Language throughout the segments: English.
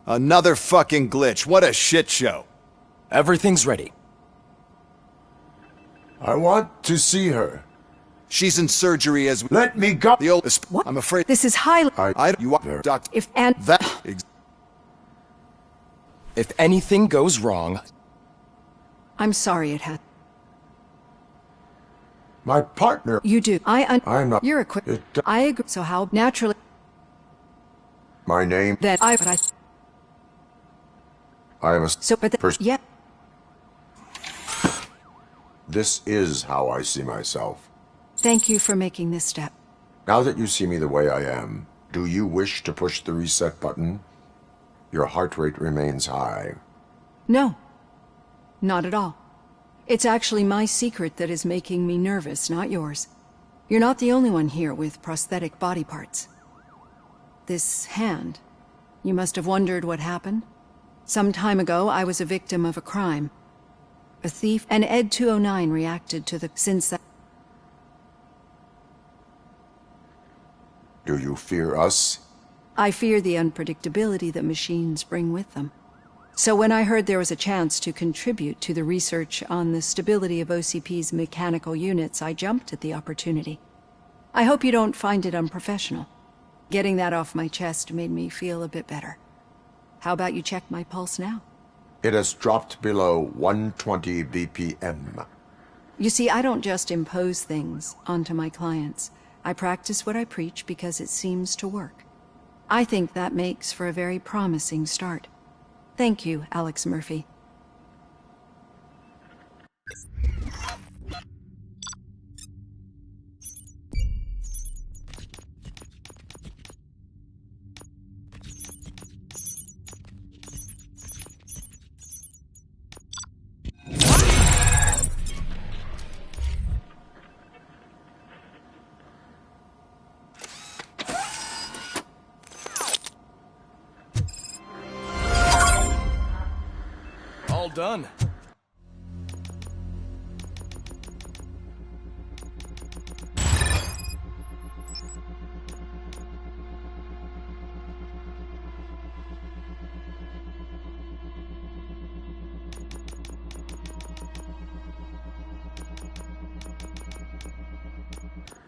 Another fucking glitch. What a shit show. Everything's ready. I want to see her. She's in surgery as... Let me go! The old... What? I'm afraid... This is highly... You are... Doctor... If and... That... If anything goes wrong... I'm sorry it had... My partner... You do. I'm not... You're equipped. I agree. So how... Naturally... My name... That I... But I am a... So, but the... Yeah. This is how I see myself. Thank you for making this step. Now that you see me the way I am, do you wish to push the reset button? Your heart rate remains high. No. Not at all. It's actually my secret that is making me nervous, not yours. You're not the only one here with prosthetic body parts. This hand. You must have wondered what happened. Some time ago, I was a victim of a crime. A thief, and Ed 209 reacted to the... Since that... Do you fear us? I fear the unpredictability that machines bring with them. So when I heard there was a chance to contribute to the research on the stability of OCP's mechanical units, I jumped at the opportunity. I hope you don't find it unprofessional. Getting that off my chest made me feel a bit better. How about you check my pulse now? It has dropped below 120 BPM. You see, I don't just impose things onto my clients. I practice what I preach because it seems to work. I think that makes for a very promising start. Thank you, Alex Murphy. All done.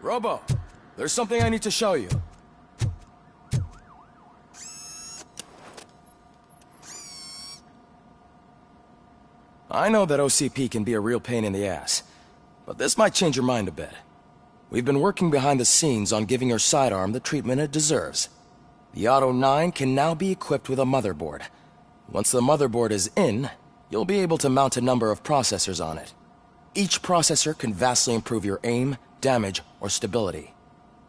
Robo, there's something I need to show you. I know that OCP can be a real pain in the ass, but this might change your mind a bit. We've been working behind the scenes on giving your sidearm the treatment it deserves. The Auto 9 can now be equipped with a motherboard. Once the motherboard is in, you'll be able to mount a number of processors on it. Each processor can vastly improve your aim, damage, or stability.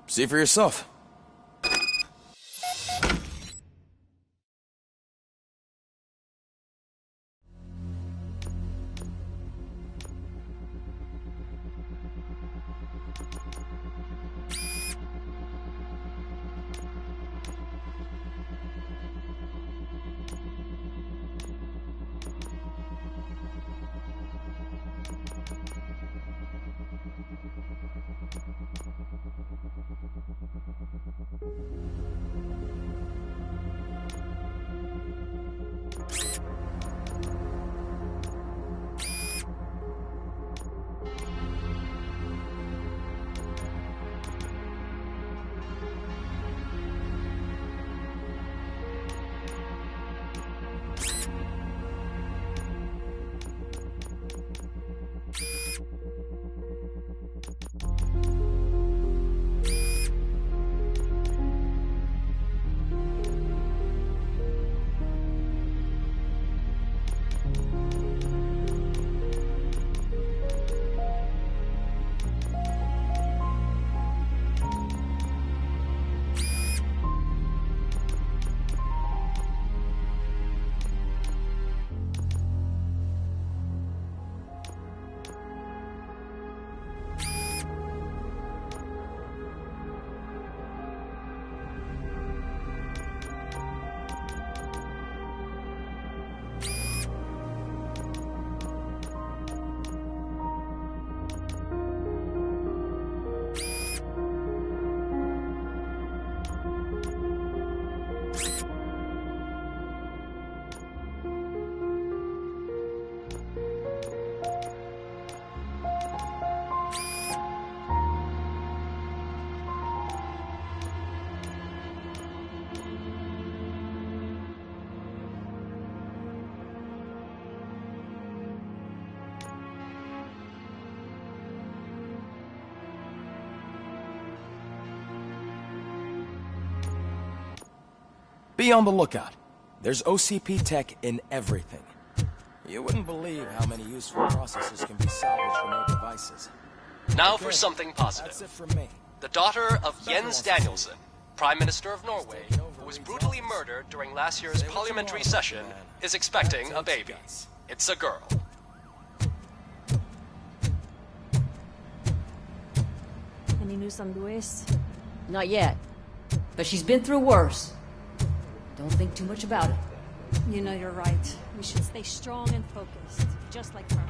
See for yourself. Be on the lookout. There's OCP tech in everything. You wouldn't believe how many useful processes can be salvaged from old devices. Now Okay, for something positive. That's it from me. The daughter of Jens Danielsen, Prime Minister of Norway, who was brutally murdered during last year's parliamentary session, is expecting a baby. It's a girl. Any news on Luis? Not yet. But she's been through worse. Don't think too much about it. You know you're right. We should stay strong and focused, just like her.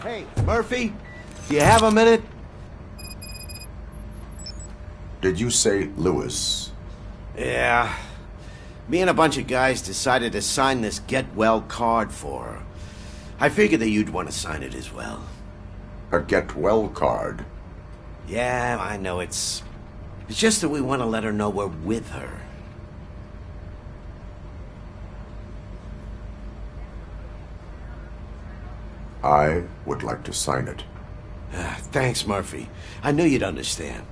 Hey, Murphy, do you have a minute? Did you say Lewis? Yeah. Me and a bunch of guys decided to sign this get well card for her. I figured that you'd want to sign it as well. A get well card? Yeah, I know it's just that we want to let her know we're with her. I would like to sign it. Thanks, Murphy. I knew you'd understand.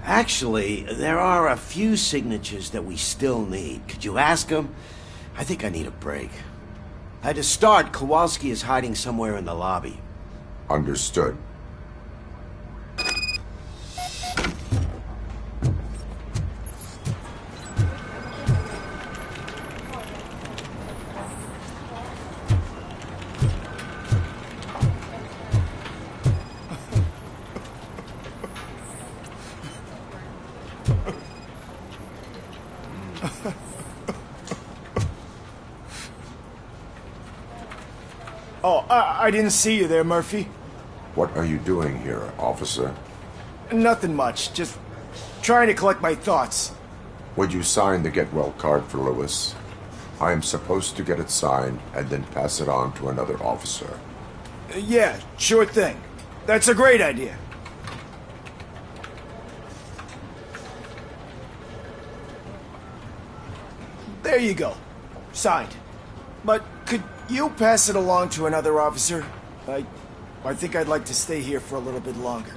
Actually, there are a few signatures that we still need. Could you ask them? I think I need a break. To start, Kowalski is hiding somewhere in the lobby. Understood. Oh, I didn't see you there, Murphy. What are you doing here, officer? Nothing much, just trying to collect my thoughts. Would you sign the get well card for Lewis? I am supposed to get it signed and then pass it on to another officer. Yeah, sure thing. That's a great idea. There you go. Signed. But could you pass it along to another officer? I think I'd like to stay here for a little bit longer.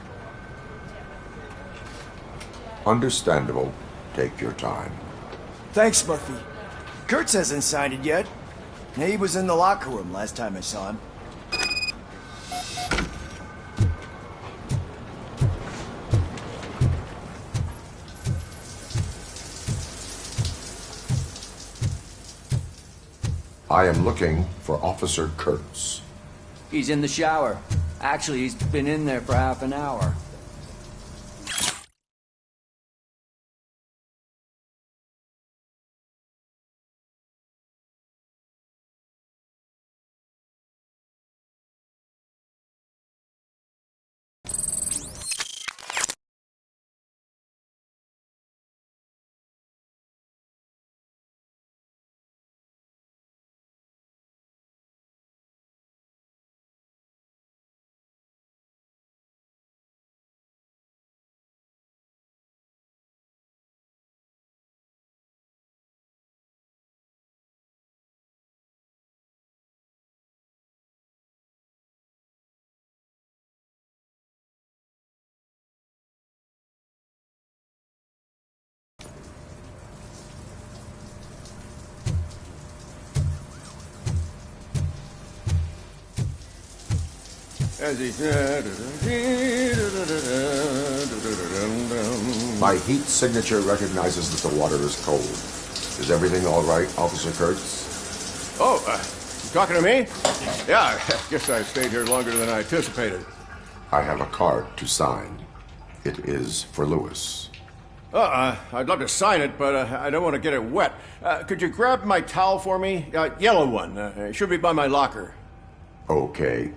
Understandable. Take your time. Thanks, Murphy. Kurtz hasn't signed it yet. He was in the locker room last time I saw him. I am looking for Officer Kurtz. He's in the shower. Actually, he's been in there for half an hour. My heat signature recognizes that the water is cold. Is everything all right, Officer Kurtz? Oh, you talking to me? Yeah, I guess I stayed here longer than I anticipated. I have a card to sign. It is for Lewis. I'd love to sign it, but I don't want to get it wet. Could you grab my towel for me? Yellow one. It should be by my locker. Okay.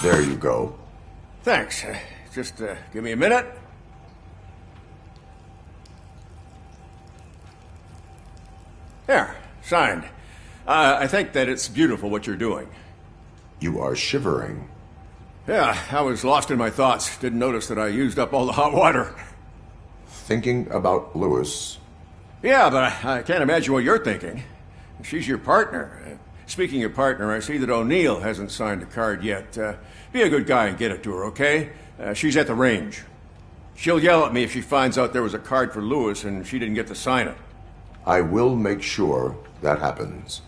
There you go. Thanks. Just give me a minute. There, signed. I think that it's beautiful what you're doing. You are shivering. Yeah, I was lost in my thoughts. Didn't notice that I used up all the hot water. Thinking about Lewis. Yeah, but I can't imagine what you're thinking. She's your partner. Speaking of partner, I see that O'Neill hasn't signed a card yet. Be a good guy and get it to her, okay? She's at the range. She'll yell at me if she finds out there was a card for Lewis and she didn't get to sign it. I will make sure that happens.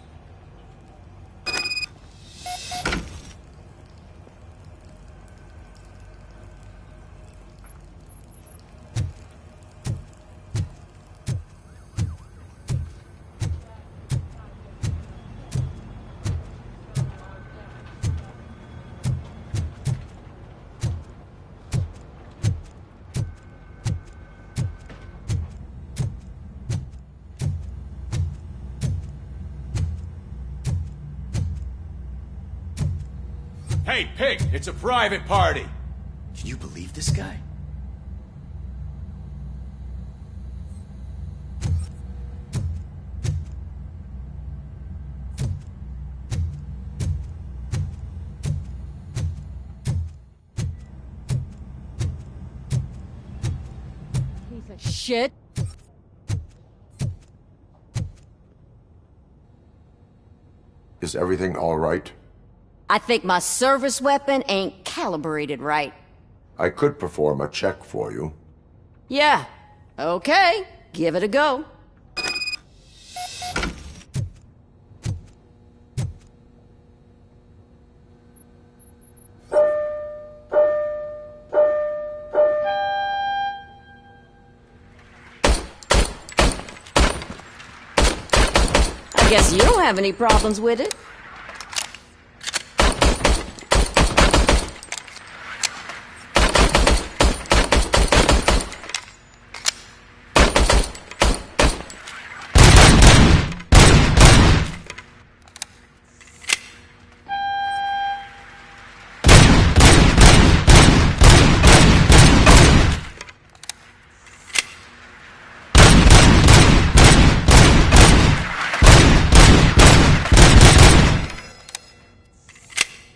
Hey, Pig, it's a private party. Can you believe this guy? Piece of shit. Is everything all right? I think my service weapon ain't calibrated right. I could perform a check for you. Yeah, okay, give it a go. I guess you don't have any problems with it.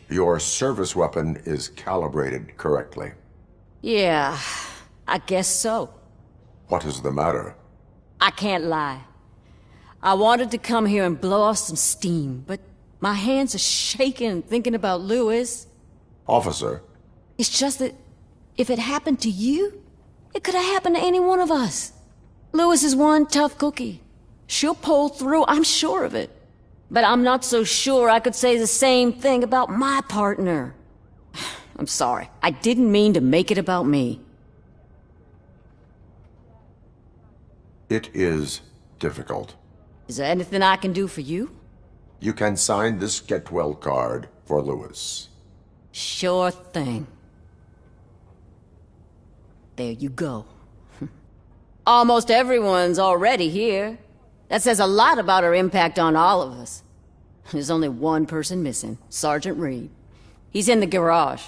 Your service weapon is calibrated correctly. Yeah, I guess so. What is the matter? I can't lie. I wanted to come here and blow off some steam, but my hands are shaking thinking about Lewis. Officer. It's just that if it happened to you, it could have happened to any one of us. Lewis is one tough cookie. She'll pull through, I'm sure of it. But I'm not so sure I could say the same thing about my partner. I'm sorry. I didn't mean to make it about me. It is difficult. Is there anything I can do for you? You can sign this get well card for Lewis. Sure thing. There you go. Almost everyone's already here. That says a lot about her impact on all of us. There's only one person missing, Sergeant Reed. He's in the garage.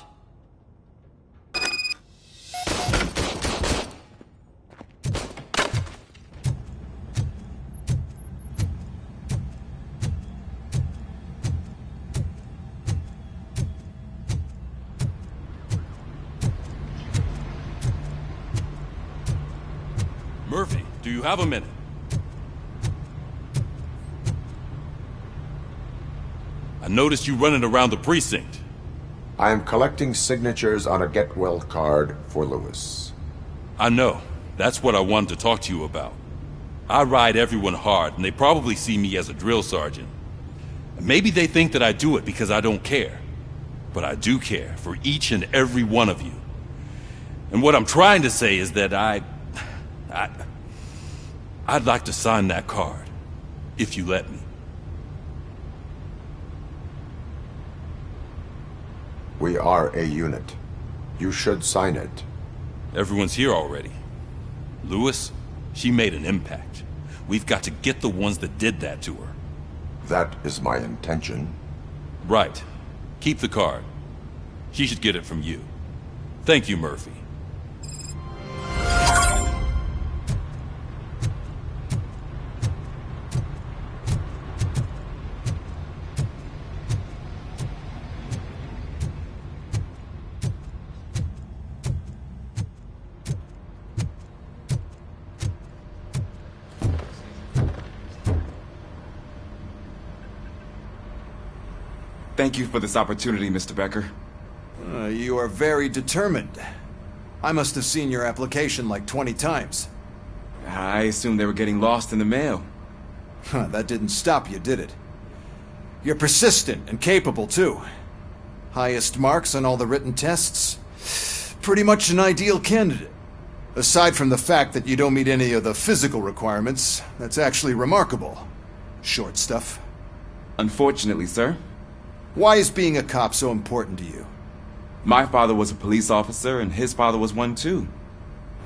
Murphy, do you have a minute? I noticed you running around the precinct. I am collecting signatures on a get well card for Lewis. I know. That's what I wanted to talk to you about. I ride everyone hard, and they probably see me as a drill sergeant. Maybe they think that I do it because I don't care. But I do care for each and every one of you. And what I'm trying to say is that I'd like to sign that card, if you let me. We are a unit. You should sign it. Everyone's here already. Lewis, she made an impact. We've got to get the ones that did that to her. That is my intention. Right. Keep the card. She should get it from you. Thank you, Murphy. Thank you for this opportunity, Mr. Becker. You are very determined. I must have seen your application like 20 times. I assumed they were getting lost in the mail. That didn't stop you, did it? You're persistent and capable, too. Highest marks on all the written tests. Pretty much an ideal candidate. Aside from the fact that you don't meet any of the physical requirements, that's actually remarkable. Short stuff. Unfortunately, sir. Why is being a cop so important to you? My father was a police officer, and his father was one too.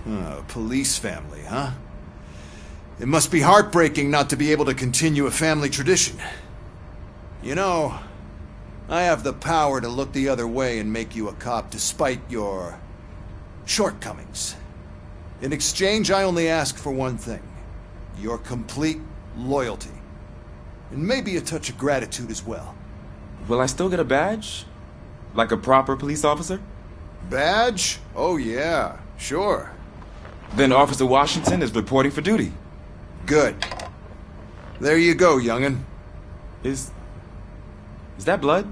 A police family, huh? It must be heartbreaking not to be able to continue a family tradition. You know, I have the power to look the other way and make you a cop despite your shortcomings. In exchange, I only ask for one thing. Your complete loyalty. And maybe a touch of gratitude as well. Will I still get a badge? Like a proper police officer? Badge? Oh yeah, sure. Then Officer Washington is reporting for duty. Good. There you go, young'un. Is that blood?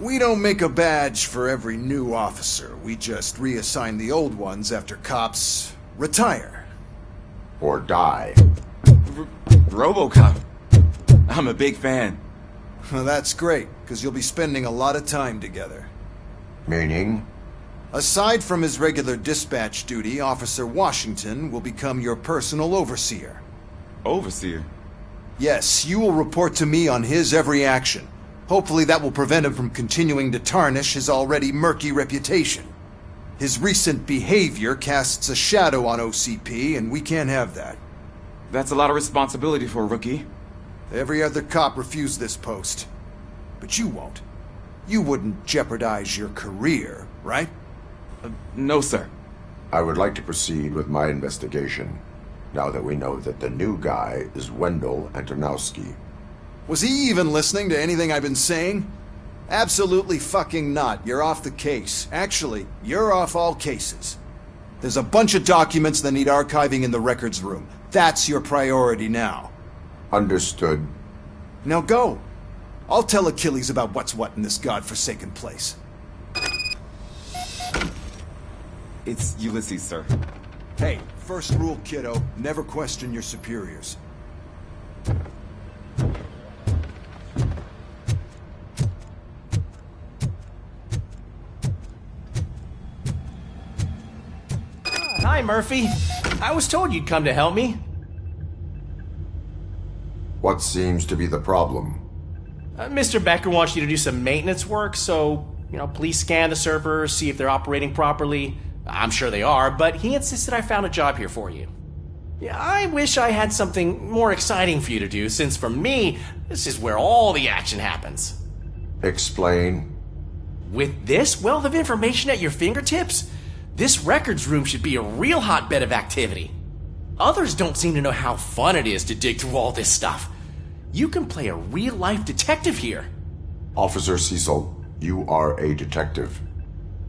We don't make a badge for every new officer. We just reassign the old ones after cops retire. Or die. RoboCop. I'm a big fan. Well, that's great, because you'll be spending a lot of time together. Meaning? Aside from his regular dispatch duty, Officer Washington will become your personal overseer. Overseer? Yes, you will report to me on his every action. Hopefully that will prevent him from continuing to tarnish his already murky reputation. His recent behavior casts a shadow on OCP, and we can't have that. That's a lot of responsibility for a rookie. Every other cop refused this post. But you won't. You wouldn't jeopardize your career, right? No, sir. I would like to proceed with my investigation, now that we know that the new guy is Wendell Antonowski. Was he even listening to anything I've been saying? Absolutely fucking not. You're off the case. Actually, you're off all cases. There's a bunch of documents that need archiving in the records room. That's your priority now. Understood. Now go. I'll tell Achilles about what's what in this godforsaken place. It's Ulysses, sir. Hey, first rule, kiddo. Never question your superiors. Hi, Murphy. I was told you'd come to help me. What seems to be the problem? Mr. Becker wants you to do some maintenance work, so, please scan the servers, see if they're operating properly. I'm sure they are, but he insisted I found a job here for you. Yeah, I wish I had something more exciting for you to do, since for me, this is where all the action happens. Explain. With this wealth of information at your fingertips, this records room should be a real hotbed of activity. Others don't seem to know how fun it is to dig through all this stuff. You can play a real-life detective here. Officer Cecil, you are a detective.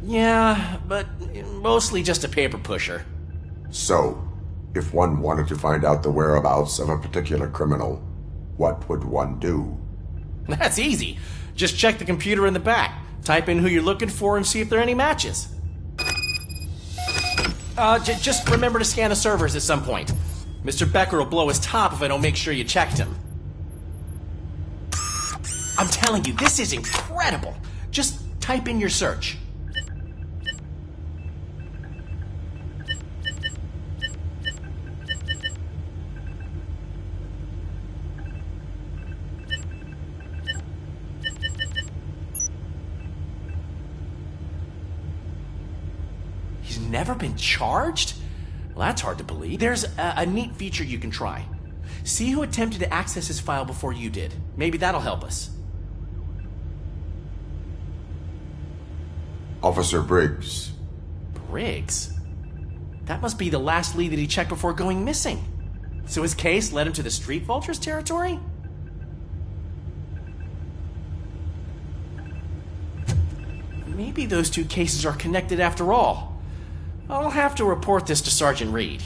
Yeah, but mostly just a paper pusher. So, if one wanted to find out the whereabouts of a particular criminal, what would one do? That's easy. Just check the computer in the back, type in who you're looking for, and see if there are any matches. Just remember to scan the servers at some point. Mr. Becker will blow his top if I don't make sure you checked him. I'm telling you, this is incredible. Just type in your search. He's never been charged? Well, that's hard to believe. There's a neat feature you can try. See who attempted to access his file before you did. Maybe that'll help us. Officer Briggs. Briggs? That must be the last lead that he checked before going missing. So his case led him to the Street Vultures territory? Maybe those two cases are connected after all. I'll have to report this to Sergeant Reed.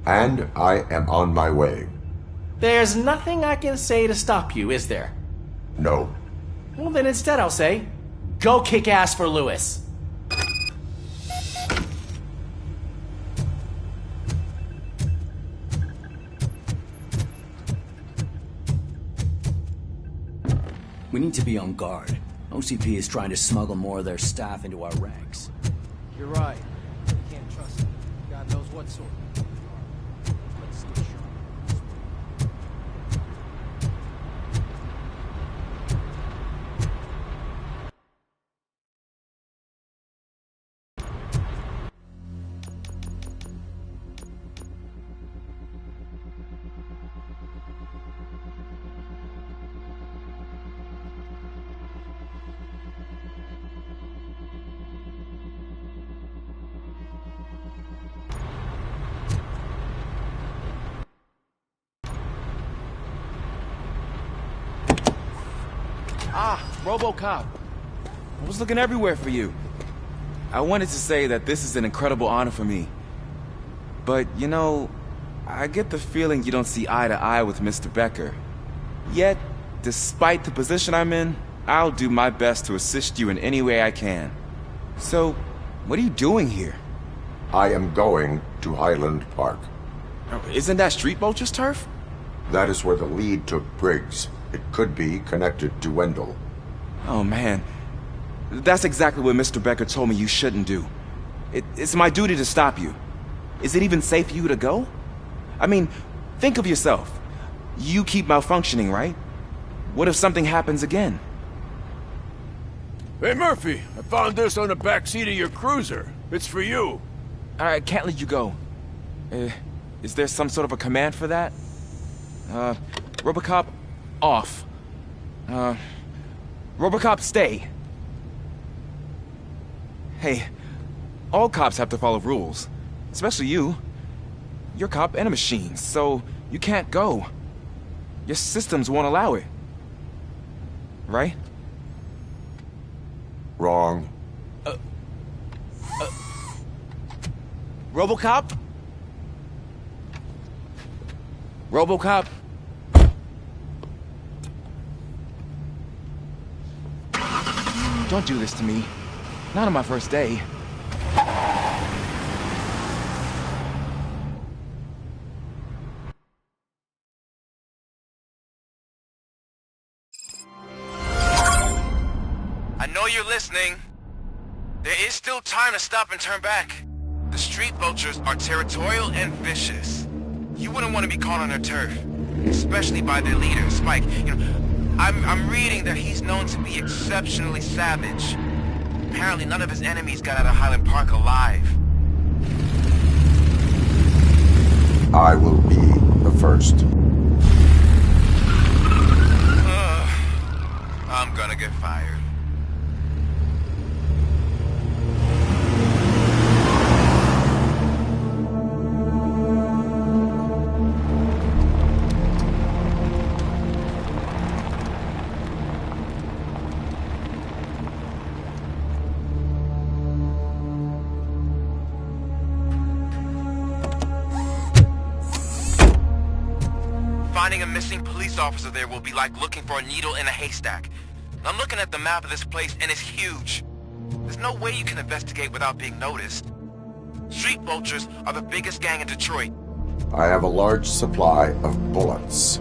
And I am on my way. There's nothing I can say to stop you, is there? No. Well, then instead I'll say, go kick ass for Lewis. We need to be on guard. OCP is trying to smuggle more of their staff into our ranks. You're right. You can't trust them. God knows what sort. Let's stay sharp. Ah, RoboCop. I was looking everywhere for you. I wanted to say that this is an incredible honor for me. But, you know, I get the feeling you don't see eye to eye with Mr. Becker. Yet, despite the position I'm in, I'll do my best to assist you in any way I can. So, what are you doing here? I am going to Highland Park. Isn't that Street Vulture's turf? That is where the lead took Briggs. It could be connected to Wendell. Oh, man. That's exactly what Mr. Becker told me you shouldn't do. It's my duty to stop you. Is it even safe for you to go? I mean, think of yourself. You keep malfunctioning, right? What if something happens again? Hey, Murphy, I found this on the back seat of your cruiser. It's for you. I can't let you go. Is there some sort of a command for that? RoboCop, off. RoboCop, stay. Hey, all cops have to follow rules. Especially you. You're a cop and a machine, so you can't go. Your systems won't allow it. Right? Wrong. RoboCop? RoboCop? Don't do this to me. Not on my first day. I know you're listening. There is still time to stop and turn back. The Street Vultures are territorial and vicious. You wouldn't want to be caught on their turf, especially by their leader, Spike. You know, I'm reading that he's known to be exceptionally savage. Apparently none of his enemies got out of Highland Park alive. I will be the first. I'm gonna get fired. Finding a missing police officer there will be like looking for a needle in a haystack. I'm looking at the map of this place and it's huge. There's no way you can investigate without being noticed. Street Vultures are the biggest gang in Detroit. I have a large supply of bullets.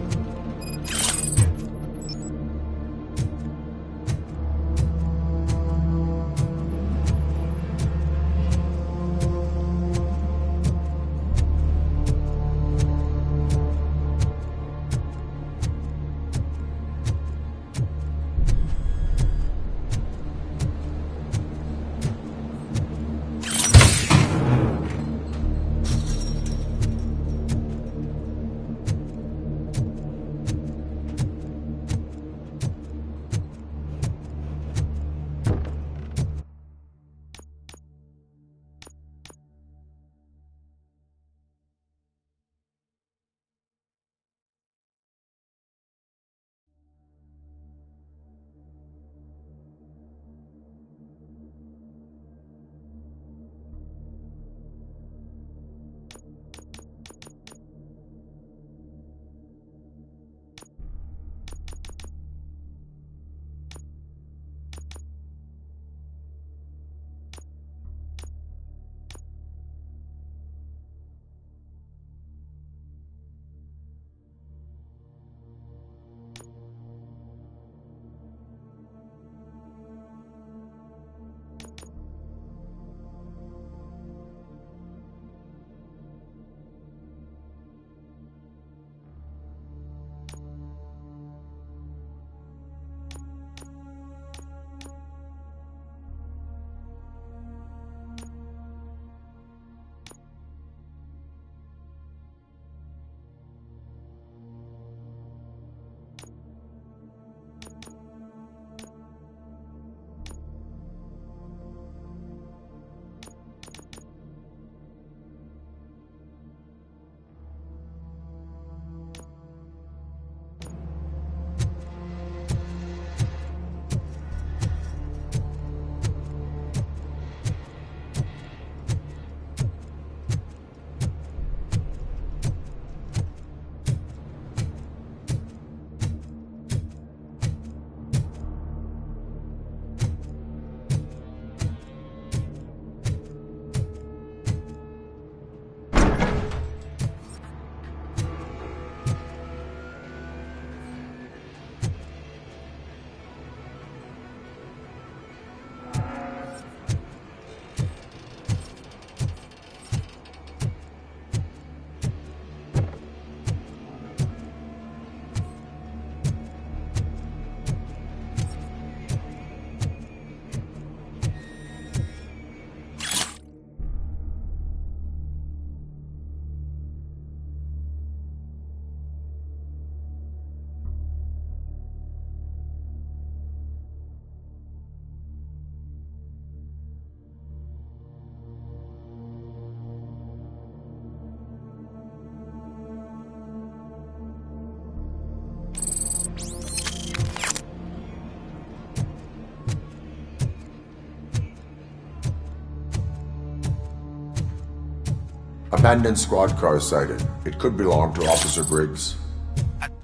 Abandoned squad car sighted. It could belong to Officer Briggs.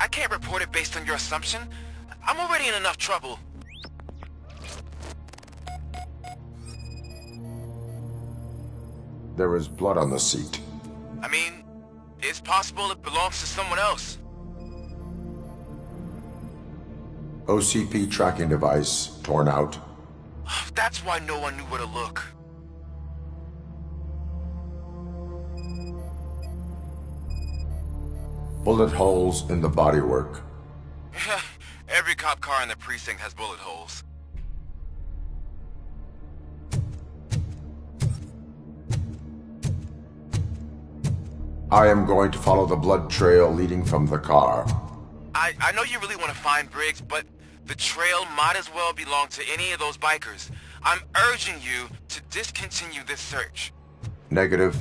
I can't report it based on your assumption. I'm already in enough trouble. There is blood on the seat. I mean, it's possible it belongs to someone else. OCP tracking device torn out. That's why no one knew where to look. Bullet holes in the bodywork. Every cop car in the precinct has bullet holes. I am going to follow the blood trail leading from the car. I know you really want to find Briggs, but the trail might as well belong to any of those bikers. I'm urging you to discontinue this search. Negative.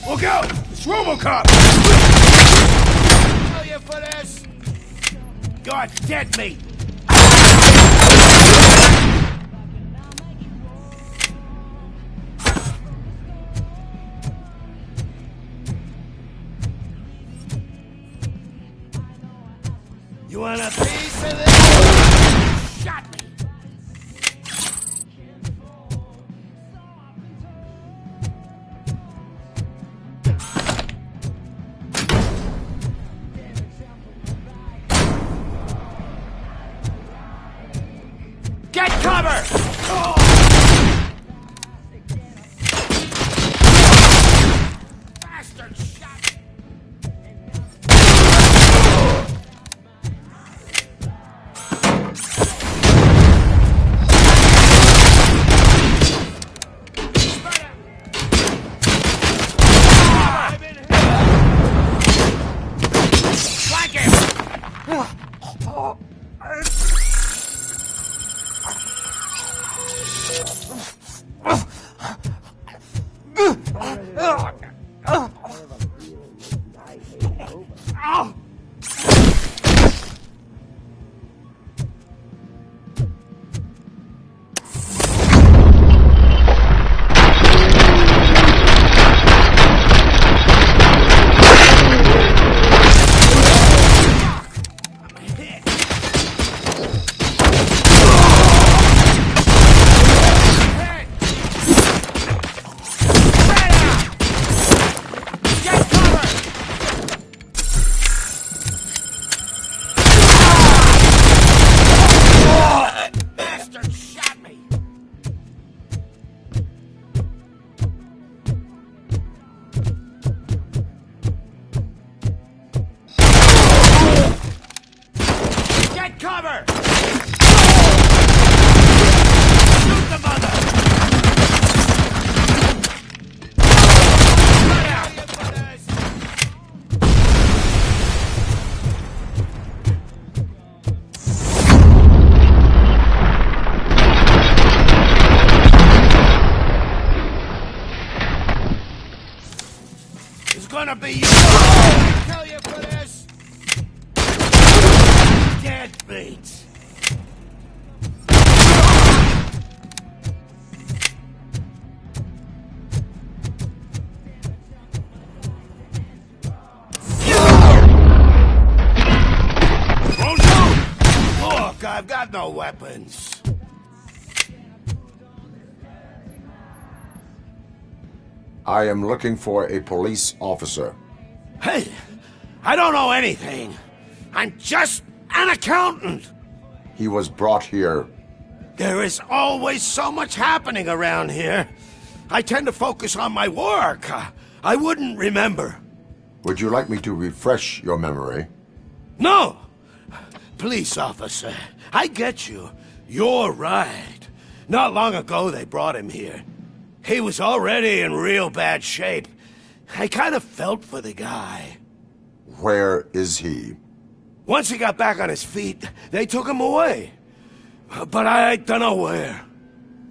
Look out! It's RoboCop! Kill you for this! You're dead meat! You want a piece of this? Shot me! Oh! Get cover! Shoot the mother! Run out! It's gonna be you! I tell you for this! Deadbeat! Look, I've got no weapons. I am looking for a police officer. Hey, I don't know anything. I'm just an accountant. He was brought here. There is always so much happening around here. I tend to focus on my work. I wouldn't remember. Would you like me to refresh your memory? No! Police officer, I get you. You're right. Not long ago they brought him here. He was already in real bad shape. I kind of felt for the guy. Where is he? Once he got back on his feet, they took him away. But I don't know where.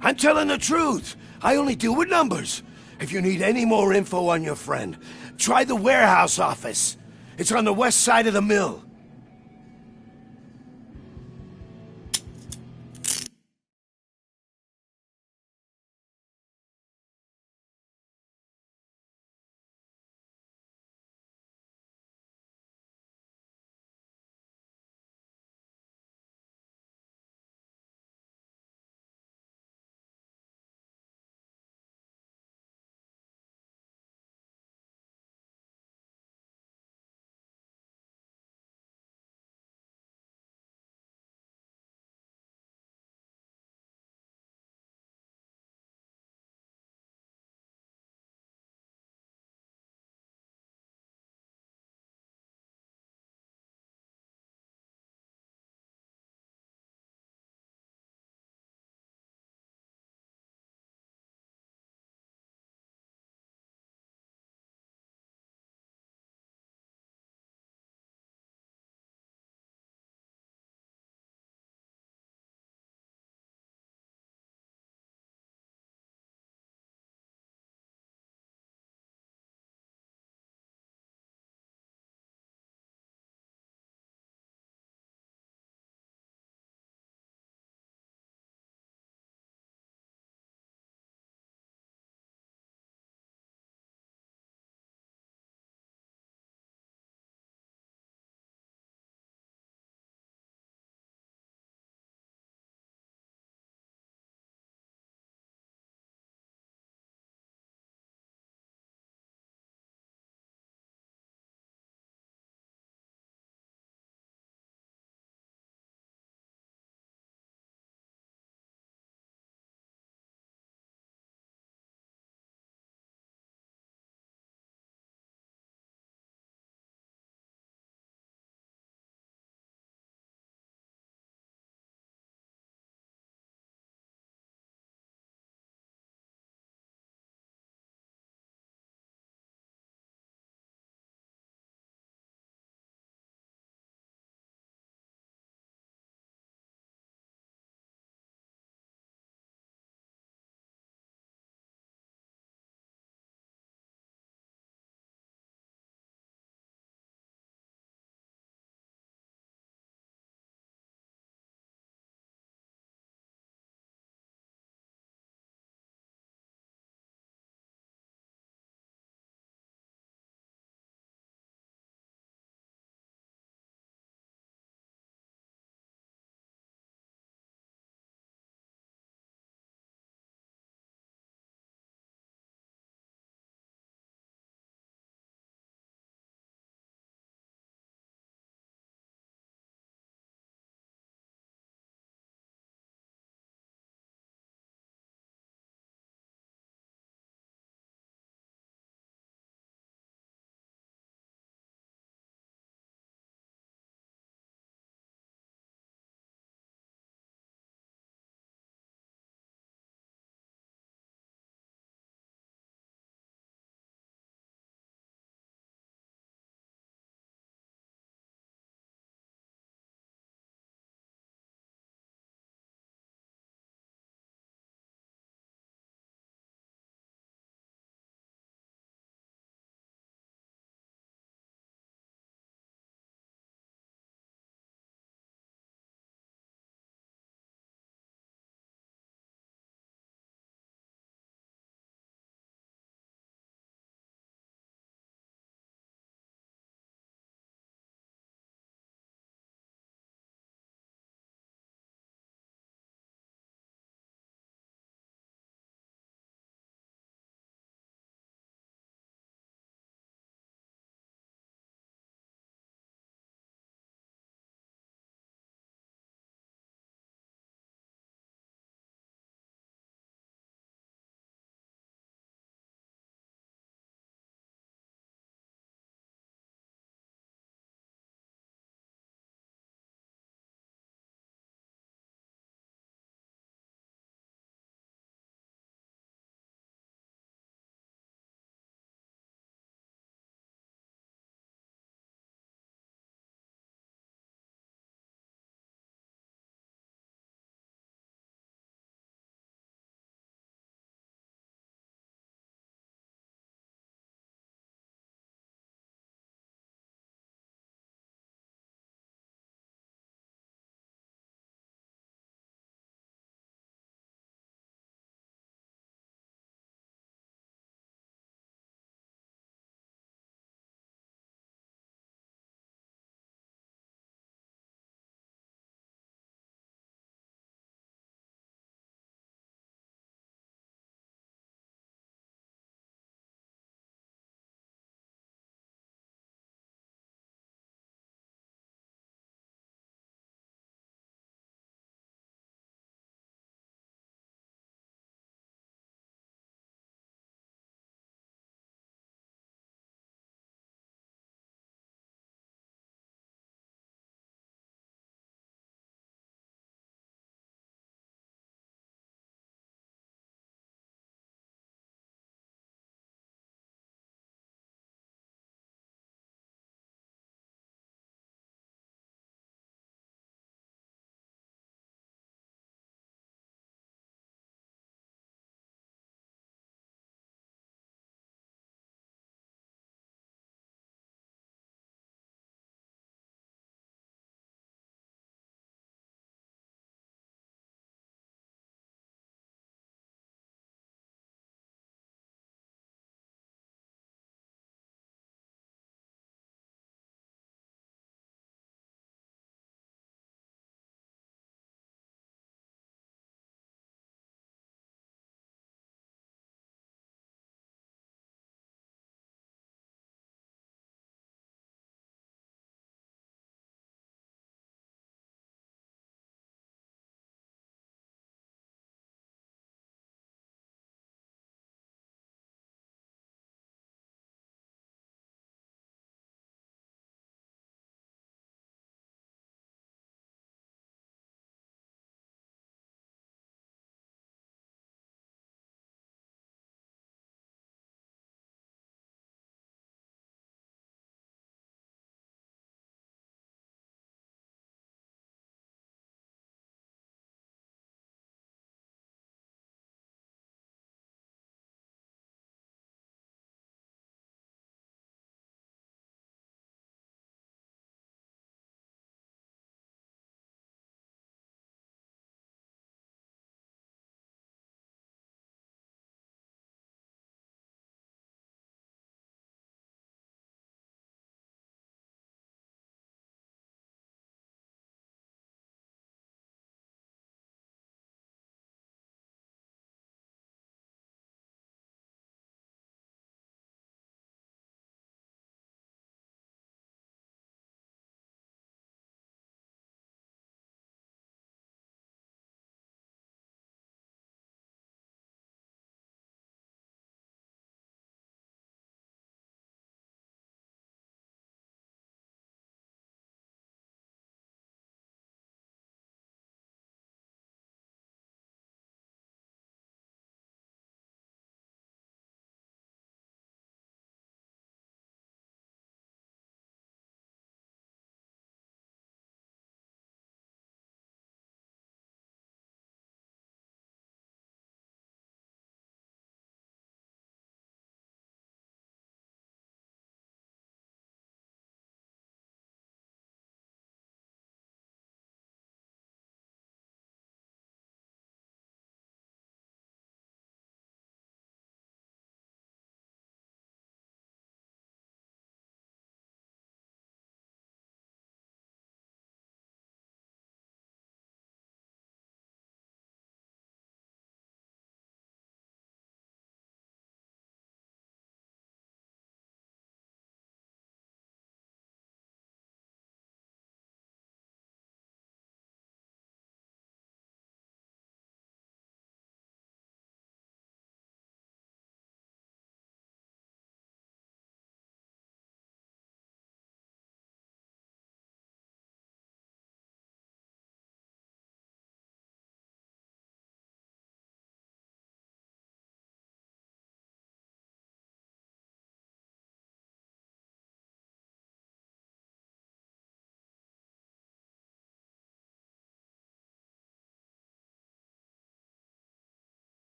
I'm telling the truth. I only deal with numbers. If you need any more info on your friend, try the warehouse office. It's on the west side of the mill.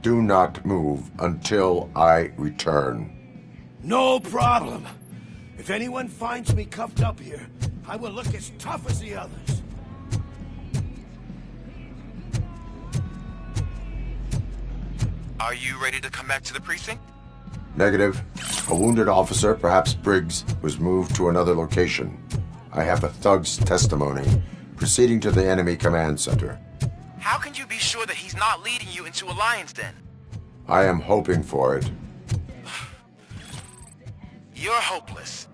Do not move until I return. No problem. If anyone finds me cuffed up here, I will look as tough as the others. Are you ready to come back to the precinct? Negative. A wounded officer, perhaps Briggs, was moved to another location. I have a thug's testimony, proceeding to the enemy command center. How can you be sure that he's not leading you into a lion's den? I am hoping for it. You're hopeless.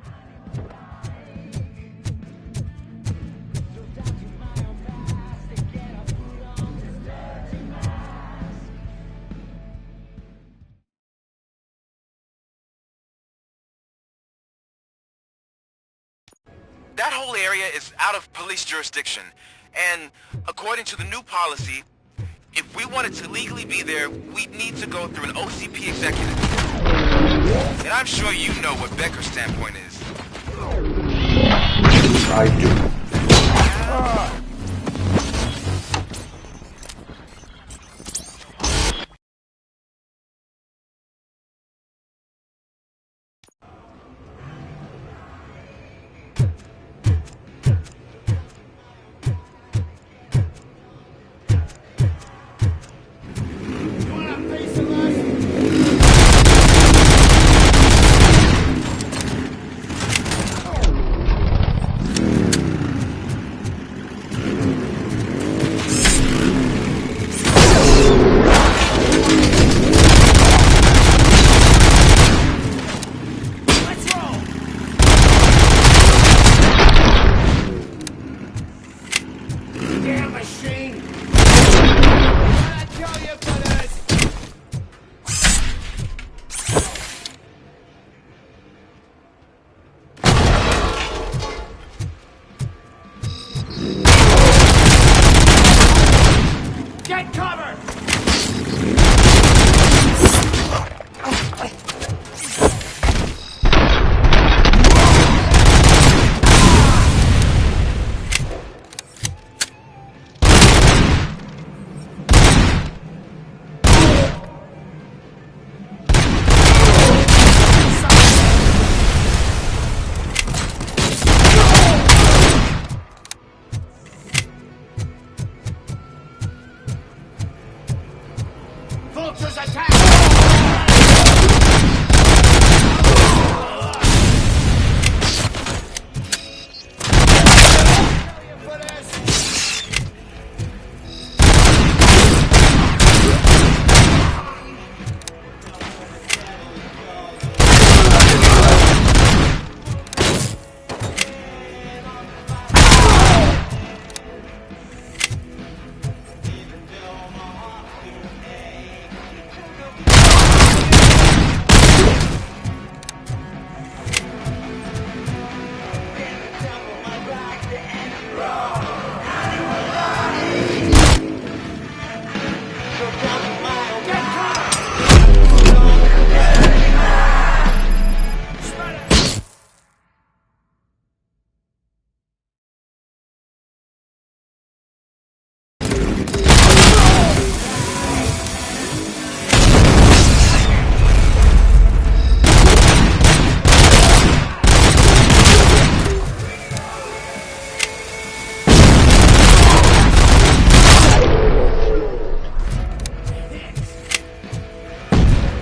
That whole area is out of police jurisdiction, and according to the new policy, if we wanted to legally be there, we'd need to go through an OCP executive. And I'm sure you know what Becker's standpoint is. I do.